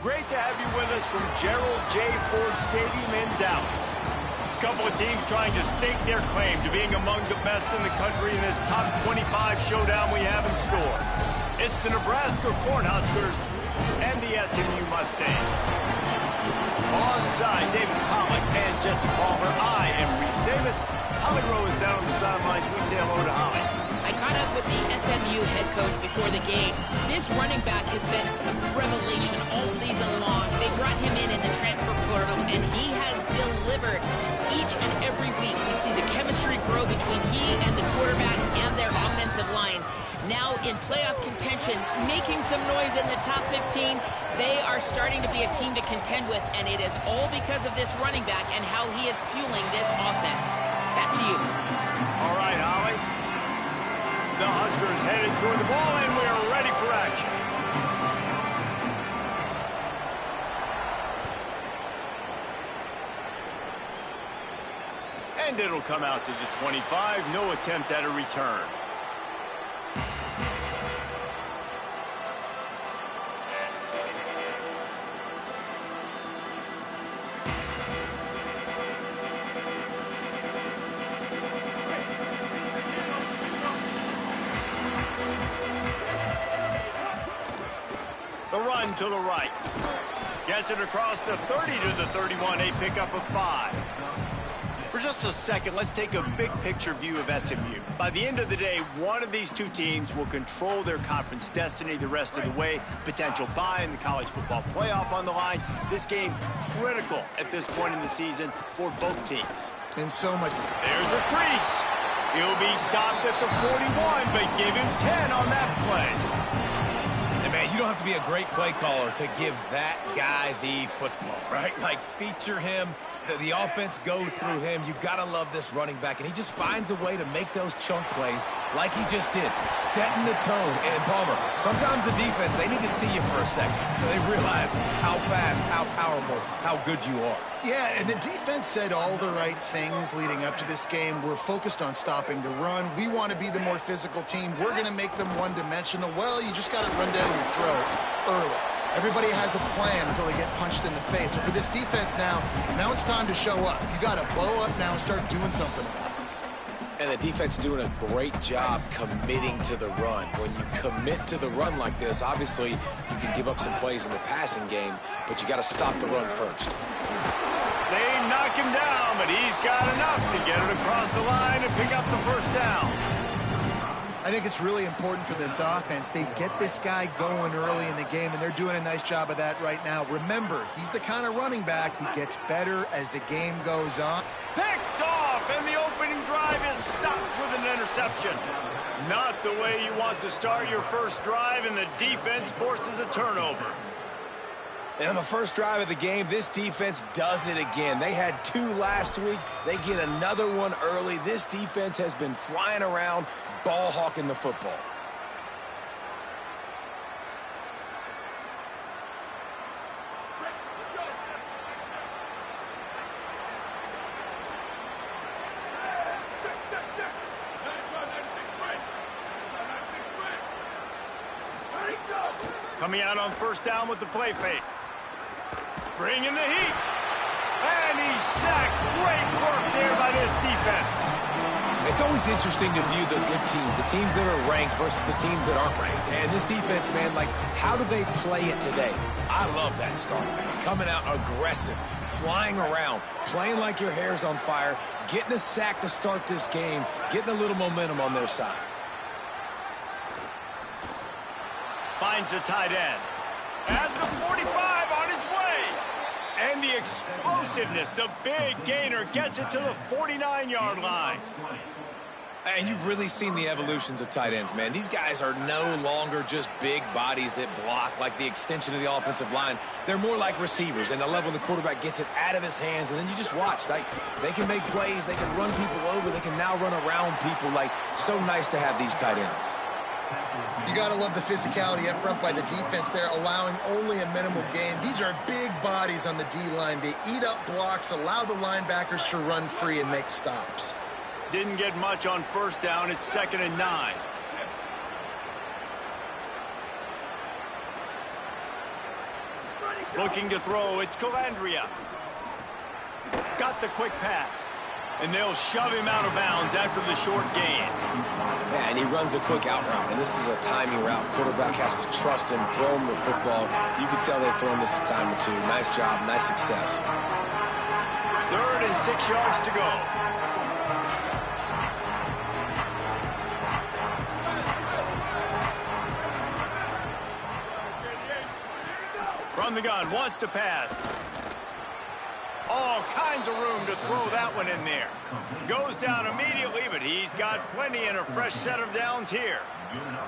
Great to have you with us from Gerald J. Ford Stadium in Dallas. A couple of teams trying to stake their claim to being among the best in the country in this top 25 showdown we have in store. It's the Nebraska Cornhuskers and the SMU Mustangs. Alongside David Pollack and Jesse Palmer, I am Reese Davis. Holly Rowe is down on the sidelines. We say hello to Holly. I caught up with the SMU head coach before the game. This running back has been a revelation all season long. They brought him in the transfer portal, and he has delivered each and every week. We see the chemistry grow between he and the quarterback and their offensive line. Now in playoff contention, making some noise in the top 15. They are starting to be a team to contend with, and it is all because of this running back and how he is fueling this offense. Back to you. All right, Holly. The Huskers headed toward the ball, and we are ready for action. And it'll come out to the 25. No attempt at a return. The run to the right. Gets it across the 30 to the 31, a pickup of 5. For just a second, let's take a big picture view of SMU. By the end of the day, one of these two teams will control their conference destiny the rest of the way. Potential bye in the college football playoff on the line. This game critical at this point in the season for both teams. And so much. There's a crease. He'll be stopped at the 41, but give him 10 on that play. Man, you don't have to be a great play caller to give that guy the football, right? Like, feature him. The offense goes through him. You got to love this running back, and he just finds a way to make those chunk plays like he just did, setting the tone. And, Palmer, sometimes the defense, they need to see you for a second so they realize how fast, how powerful, how good you are. Yeah, and the defense said all the right things leading up to this game. We're focused on stopping the run. We want to be the more physical team. We're going to make them one-dimensional. Well, you just got to run down your throat early. Everybody has a plan until they get punched in the face. So for this defense now it's time to show up. You got to blow up now and start doing something about it. And the defense doing a great job committing to the run. When you commit to the run like this, obviously you can give up some plays in the passing game, but you got to stop the run first. They knock him down, but he's got enough to get it across the line and pick up the first down. I think it's really important for this offense. They get this guy going early in the game, and they're doing a nice job of that right now. Remember, he's the kind of running back who gets better as the game goes on. Picked off, and the opening drive is stopped with an interception. Not the way you want to start your first drive, and the defense forces a turnover. And on the first drive of the game, this defense does it again. They had 2 last week. They get another one early. This defense has been flying around, ball hawking the football. Coming out on first down with the play fake. Bringing the heat. And he's sacked. Great work there by this defense. It's always interesting to view the good teams, the teams that are ranked versus the teams that aren't ranked. And this defense, man, like, how do they play it today? I love that start, man. Coming out aggressive, flying around, playing like your hair's on fire, getting a sack to start this game, getting a little momentum on their side. Finds the tight end. At the 45 on his way. And the explosiveness, the big gainer gets it to the 49-yard line. And you've really seen the evolutions of tight ends, man. These guys are no longer just big bodies that block like the extension of the offensive line. They're more like receivers, and I love when the quarterback gets it out of his hands, and then you just watch. Like, they can make plays, they can run people over, they can now run around people. Like, so nice to have these tight ends. You got to love the physicality up front by the defense there, allowing only a minimal gain. These are big bodies on the D-line. They eat up blocks, allow the linebackers to run free and make stops. Didn't get much on first down. It's 2nd and 9. Looking to throw, it's Calandria. Got the quick pass. And they'll shove him out of bounds after the short gain. Yeah, and he runs a quick out route, and this is a timing route. Quarterback has to trust him, throw him the football. You can tell they've thrown this a time or two. Nice job, nice success. 3rd and 6 yards to go. From the gun, wants to pass. All kinds of room to throw that one in there. Goes down immediately, but he's got plenty and a fresh set of downs here.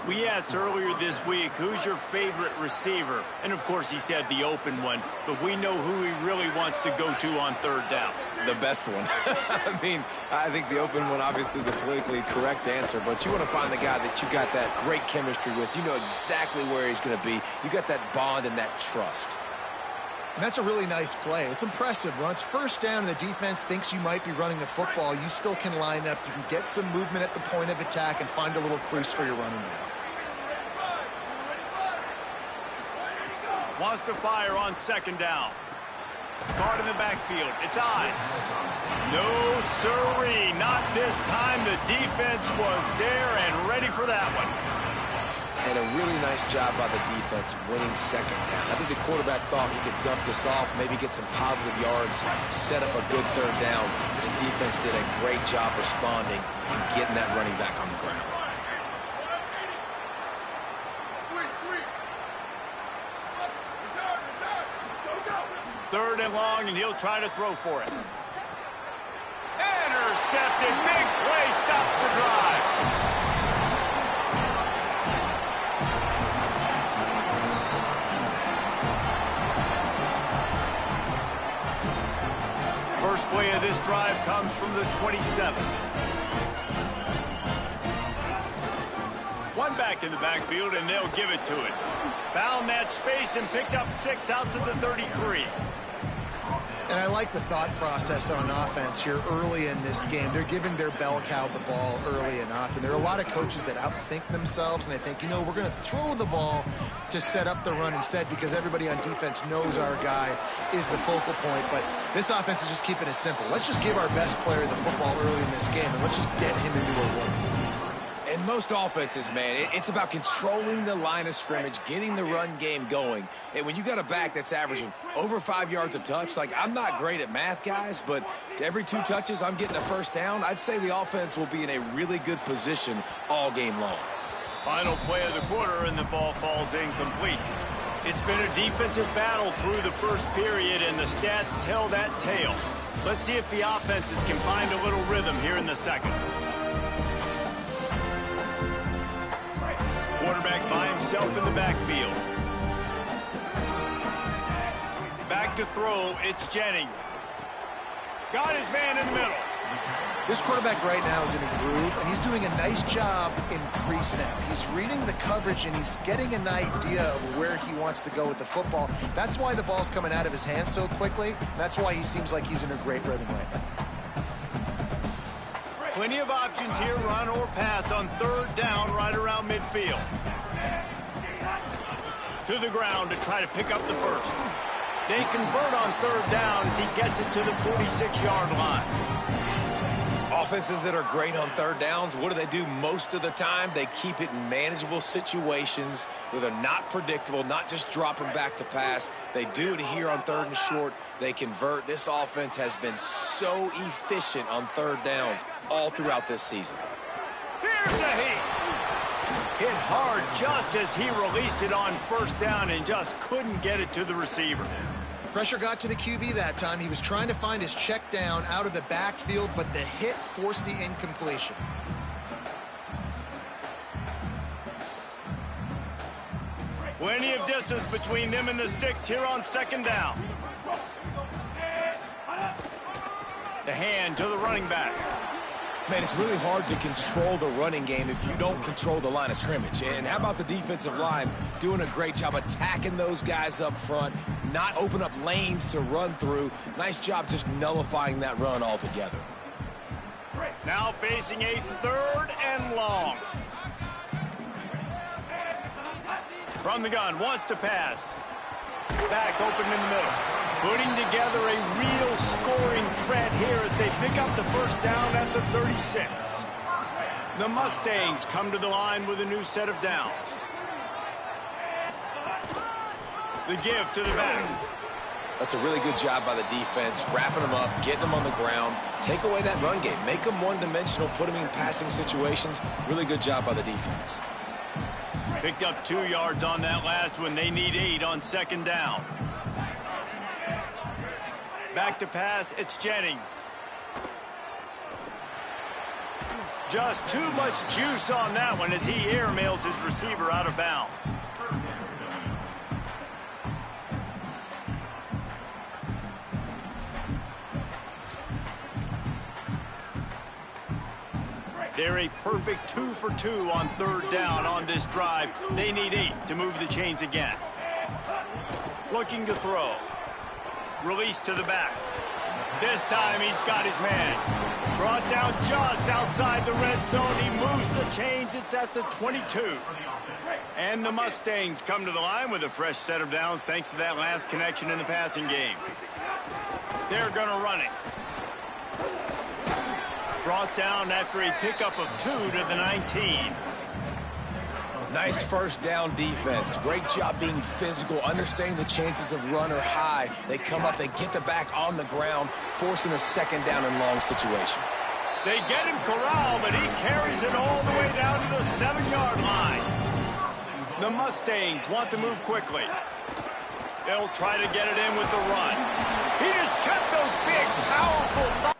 We asked earlier this week, who's your favorite receiver? And, of course, he said the open one, but we know who he really wants to go to on 3rd down. The best one. I mean, I think the open one, obviously the politically correct answer, but you want to find the guy that you got that great chemistry with. You know exactly where he's going to be. You got that bond and that trust. And that's a really nice play. It's impressive. When it's 1st down and the defense thinks you might be running the football, you still can line up. You can get some movement at the point of attack and find a little crease for your running back. Wants to fire on 2nd down. Guard in the backfield. It's Ives. No siree. Not this time. The defense was there and ready for that one. And a really nice job by the defense winning 2nd down. I think the quarterback thought he could dump this off, maybe get some positive yards, set up a good 3rd down. The defense did a great job responding and getting that running back on the ground. Third and long, and he'll try to throw for it. Intercepted. Big play stops the drive. First play of this drive comes from the 27. One back in the backfield, and they'll give it to it. Found that space and picked up 6 out to the 33. And I like the thought process on offense here early in this game. They're giving their bell cow the ball early and often. There are a lot of coaches that outthink themselves, and they think, you know, we're going to throw the ball to set up the run instead because everybody on defense knows our guy is the focal point. But this offense is just keeping it simple. Let's just give our best player the football early in this game, and let's just get him into a rhythm. And most offenses, man, it's about controlling the line of scrimmage, getting the run game going. And when you got a back that's averaging over 5 yards a touch, like, I'm not great at math, guys, but every 2 touches I'm getting a 1st down, I'd say the offense will be in a really good position all game long. Final play of the quarter, and the ball falls incomplete. It's been a defensive battle through the first period, and the stats tell that tale. Let's see if the offenses can find a little rhythm here in the second. Quarterback by himself in the backfield. Back to throw, it's Jennings. Got his man in the middle. This quarterback right now is in a groove, and he's doing a nice job in pre-snap. He's reading the coverage, and he's getting an idea of where he wants to go with the football. That's why the ball's coming out of his hands so quickly. That's why he seems like he's in a great rhythm right now. Plenty of options here, run or pass on 3rd down right around midfield. To the ground to try to pick up the first. They convert on 3rd down as he gets it to the 46-yard line. Offenses that are great on 3rd downs, what do most of the time? They keep it in manageable situations where they're not predictable, not just dropping back to pass. They do it here on 3rd and short. They convert. This offense has been so efficient on 3rd downs all throughout this season. Here's a hit hard just as he released it on 1st down and just couldn't get it to the receiver. Pressure got to the QB that time. He was trying to find his check down out of the backfield, but the hit forced the incompletion. Plenty of distance between them and the sticks here on 2nd down. The hand to the running back. Man, it's really hard to control the running game if you don't control the line of scrimmage. And how about the defensive line doing a great job attacking those guys up front, not open up lanes to run through. Nice job just nullifying that run altogether. Now facing a 3rd and long. From the gun, wants to pass. Back open in the middle. Putting together a real scoring threat here as they pick up the first down at the 36. The Mustangs come to the line with a new set of downs. The give to the back. That's a really good job by the defense, wrapping them up, getting them on the ground. Take away that run game. Make them one-dimensional, put them in passing situations. Really good job by the defense. Picked up 2 yards on that last one. They need 8 on second down. Back to pass, it's Jennings. Just too much juice on that one as he airmails his receiver out of bounds. They're a perfect 2 for 2 on third down on this drive. They need 8 to move the chains again. Looking to throw. Release to the back. This time he's got his man. Brought down just outside the red zone. He moves the chains. It's at the 22. And the Mustangs come to the line with a fresh set of downs thanks to that last connection in the passing game. They're going to run it. Brought down after a pickup of 2 to the 19. Nice first down defense. Great job being physical, understanding the chances of run are high. They come up, they get the back on the ground, forcing a second down and long situation. They get him corralled, but he carries it all the way down to the 7-yard line. The Mustangs want to move quickly. They'll try to get it in with the run. He just kept those big, powerful...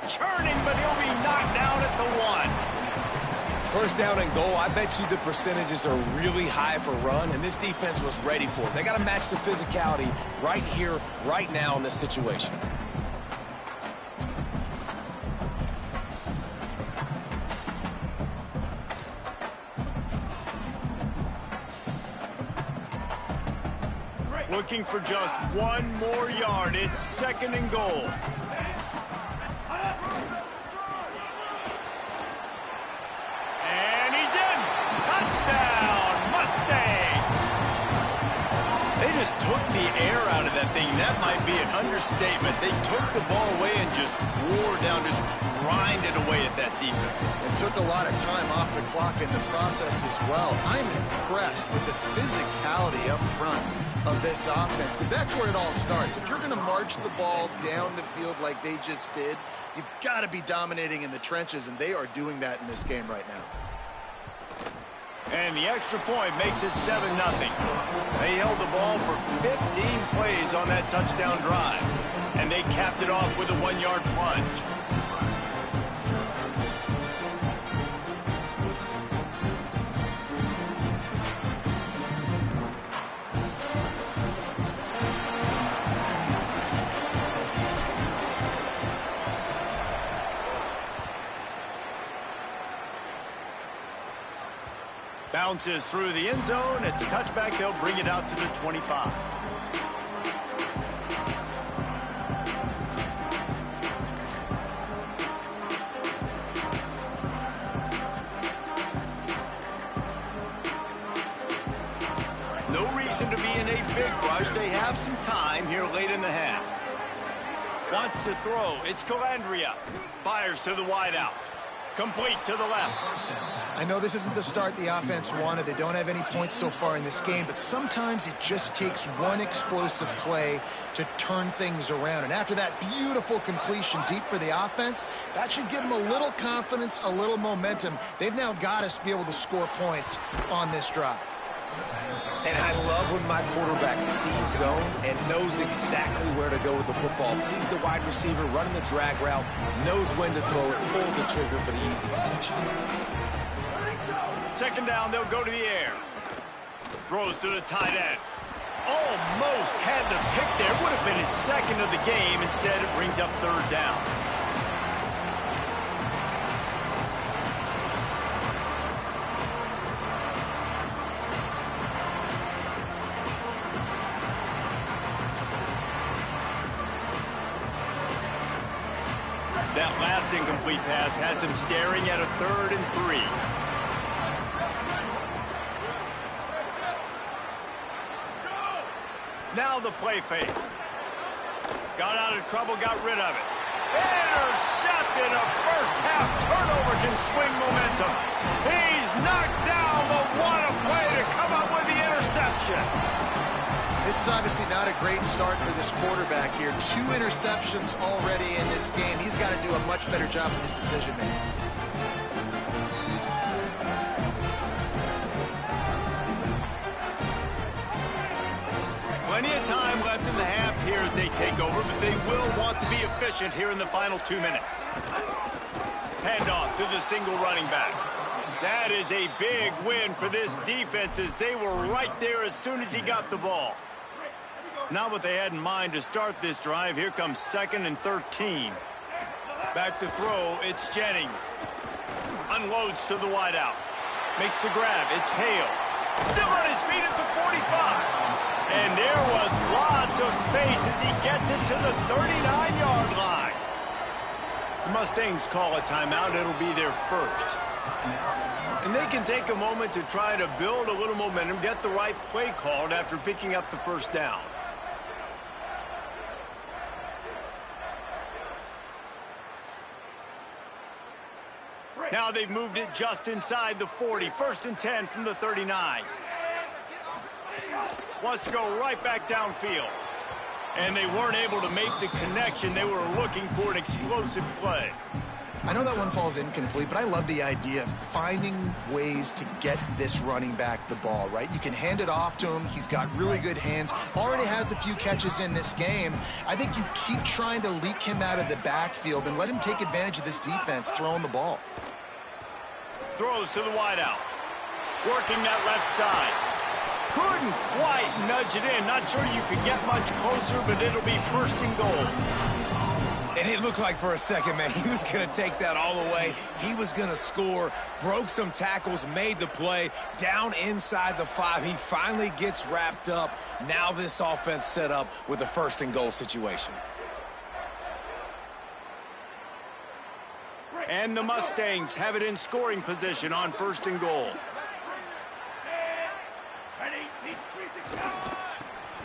churning, but he'll be knocked down at the 1. First down and goal, I bet you the percentages are really high for run, and this defense was ready for it. They got to match the physicality right here, right now in this situation. Looking for just 1 more yard. It's second and goal. And he's in. Touchdown, Mustangs. They just took the air out of that thing. That might be an understatement. They took the ball away and just wore down, just grinded away at that defense. And took a lot of time off the clock in the process as well. I'm impressed with the physicality up front of this offense, because that's where it all starts. If you're going to march the ball down the field like they just did, you've got to be dominating in the trenches, and they are doing that in this game right now. And the extra point makes it 7-0. They held the ball for 15 plays on that touchdown drive, and they capped it off with a 1-yard plunge. Bounces through the end zone. It's a touchback. They'll bring it out to the 25. No reason to be in a big rush. They have some time here late in the half. Wants to throw. It's Calandria. Fires to the wideout. Complete to the left. I know this isn't the start the offense wanted. They don't have any points so far in this game, but sometimes it just takes one explosive play to turn things around. And after that beautiful completion deep for the offense, that should give them a little confidence, a little momentum. They've now got to be able to score points on this drive. And I love when my quarterback sees zone and knows exactly where to go with the football. Sees the wide receiver running the drag route, knows when to throw it, pulls the trigger for the easy completion. Second down, they'll go to the air. Throws to the tight end. Almost had the pick there. Would have been his second of the game. Instead, it brings up third down. That last incomplete pass has him staring at a 3rd and 3. Now the play fake. Got out of trouble, got rid of it. Intercepted. A first-half turnover can swing momentum. He's knocked down, but what a play to come up with the interception. This is obviously not a great start for this quarterback here. 2 interceptions already in this game. He's got to do a much better job with his decision-making. Plenty of time left in the half here as they take over, but they will want to be efficient here in the final 2 minutes. Handoff to the single running back. That is a big win for this defense as they were right there as soon as he got the ball. Not what they had in mind to start this drive. Here comes 2nd and 13. Back to throw, it's Jennings. Unloads to the wideout. Makes the grab, it's Hale. Still on his feet at the 45. And there was lots of space as he gets it to the 39-yard line. The Mustangs call a timeout. It'll be their first. And they can take a moment to try to build a little momentum, get the right play called after picking up the first down. Now they've moved it just inside the 40. 1st and 10 from the 39. Wants to go right back downfield. And they weren't able to make the connection. They were looking for an explosive play. I know that one falls incomplete, but I love the idea of finding ways to get this running back the ball, right? You can hand it off to him. He's got really good hands. Already has a few catches in this game. I think you keep trying to leak him out of the backfield and let him take advantage of this defense throwing the ball. Throws to the wideout. Working that left side. Couldn't quite nudge it in. Not sure you could get much closer, but it'll be 1st and goal. And it looked like for a second, man, he was going to take that all the way. He was going to score, broke some tackles, made the play, down inside the 5. He finally gets wrapped up. Now this offense set up with a 1st and goal situation. And the Mustangs have it in scoring position on 1st and goal.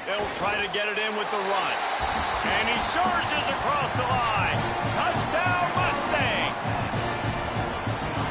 They'll try to get it in with the run. And he surges across the line. Touchdown, Mustangs!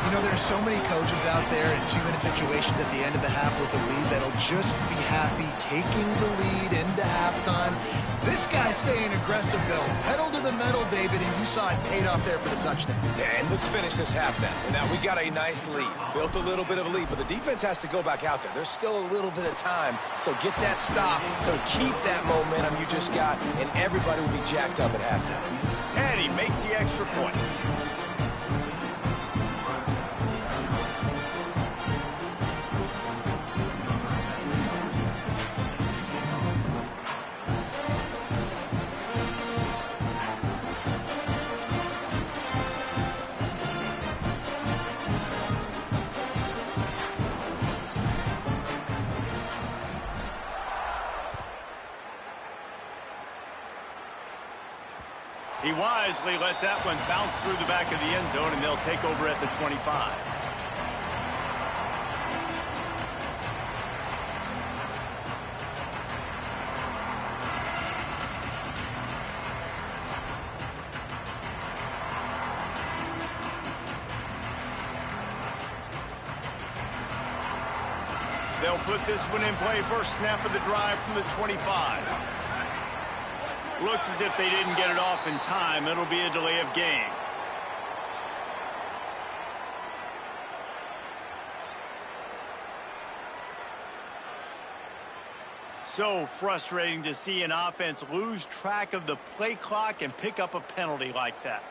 You know, there's so many coaches out there in 2-minute situations at the end of the half with the lead that'll just be happy taking the lead into halftime. This guy's staying aggressive, though. Pedal to the metal, David, and you saw it paid off there for the touchdown. Yeah, and let's finish this half now. Now, we got a nice lead. Built a little bit of a lead, but the defense has to go back out there. There's still a little bit of time, so get that stop to keep that momentum you just got, and everybody will be jacked up at halftime. And he makes the extra point. He wisely lets that one bounce through the back of the end zone, and they'll take over at the 25. They'll put this one in play. First snap of the drive from the 25. Looks as if they didn't get it off in time. It'll be a delay of game. So frustrating to see an offense lose track of the play clock and pick up a penalty like that.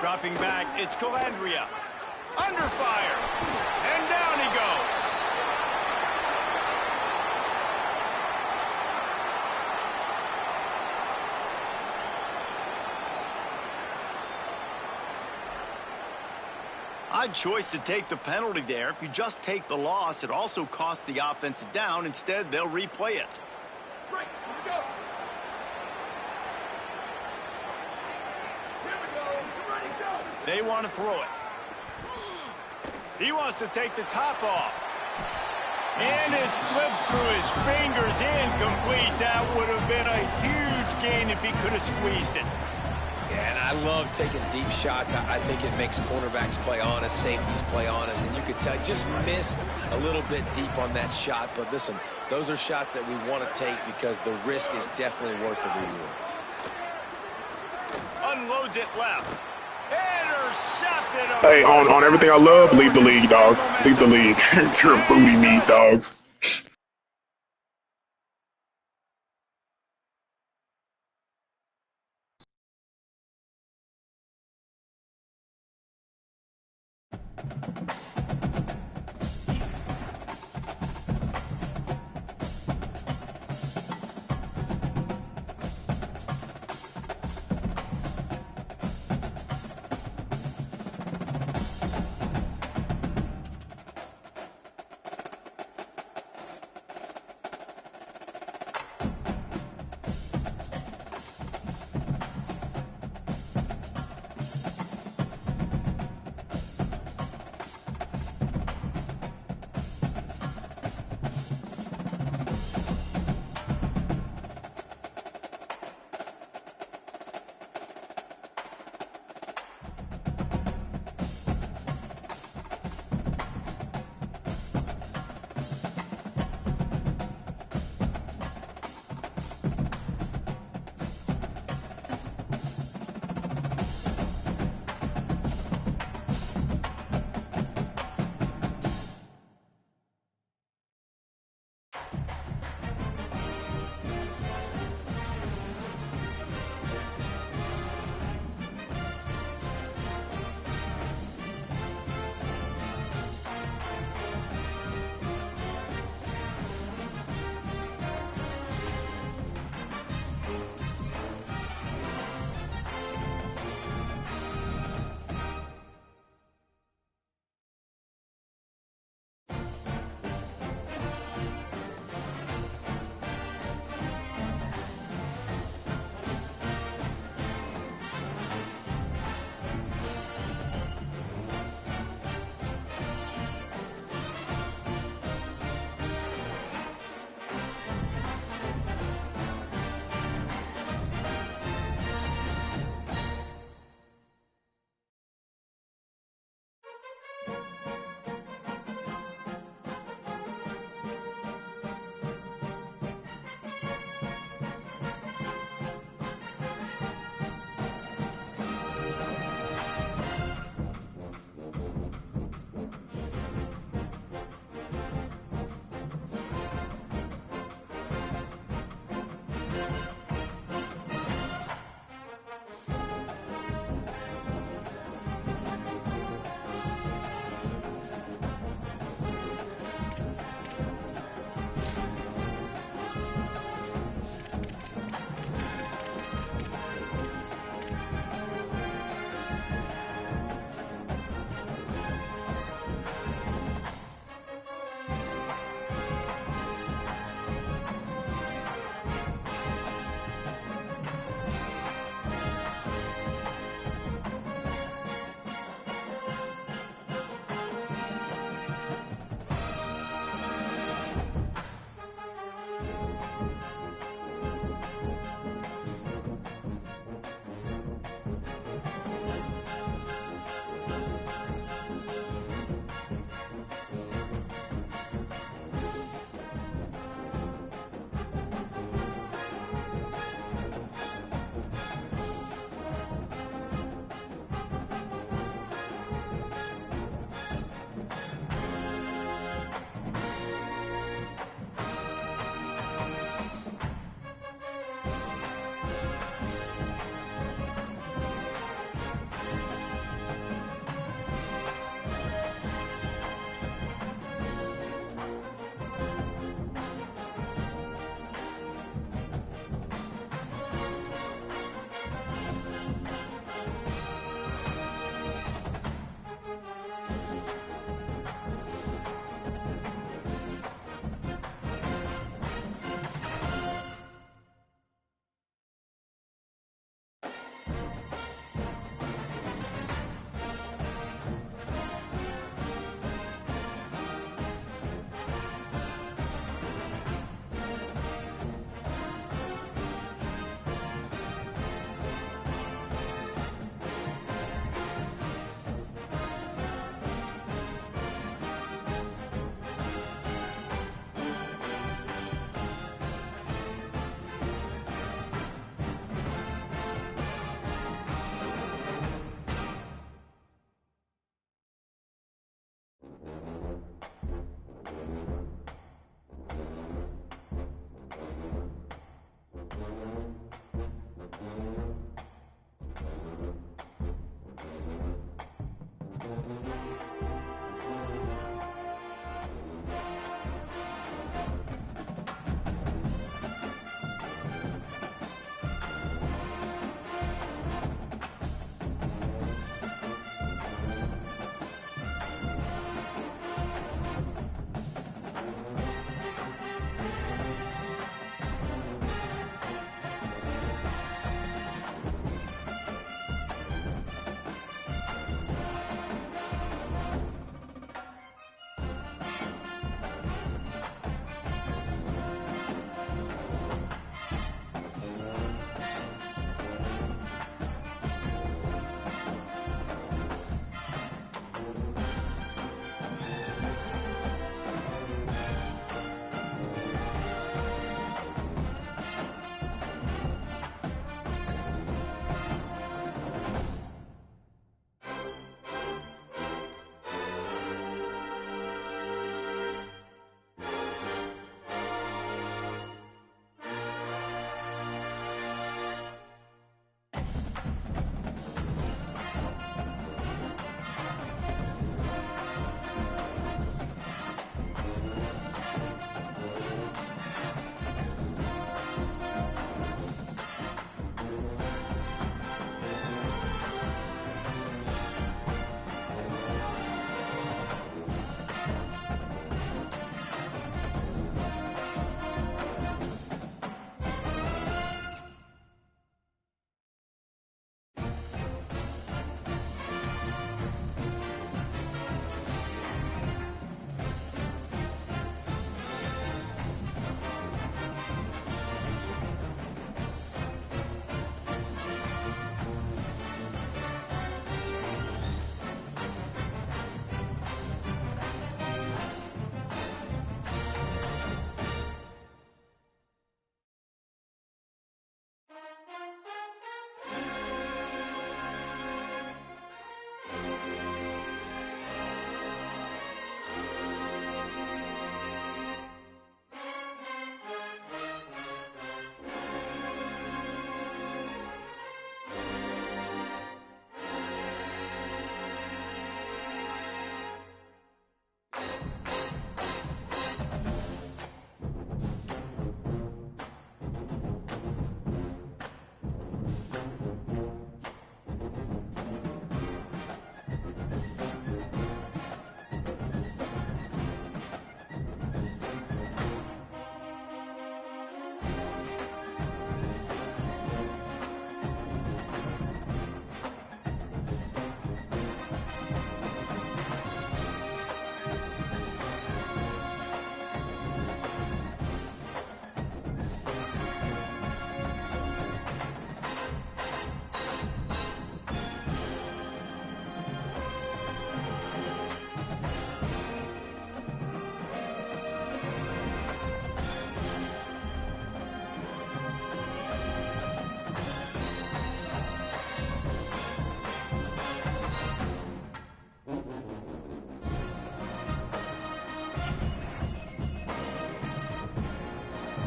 Dropping back, it's Calandria. Under fire. And down he goes. Odd choice to take the penalty there. If you just take the loss, it also costs the offense a down. Instead, they'll replay it. Right, here we go. Here we go. Ready, go. They want to throw it. He wants to take the top off. And it slips through his fingers, incomplete. That would have been a huge gain if he could have squeezed it. Yeah, and I love taking deep shots. I think it makes cornerbacks play honest, safeties play honest, and you could tell just missed a little bit deep on that shot. But listen, those are shots that we want to take because the risk is definitely worth the reward. Unloads it left. Intercepted. Hey, on everything I love, leave the league, dog. Leave the league. You're a booty meat, dog.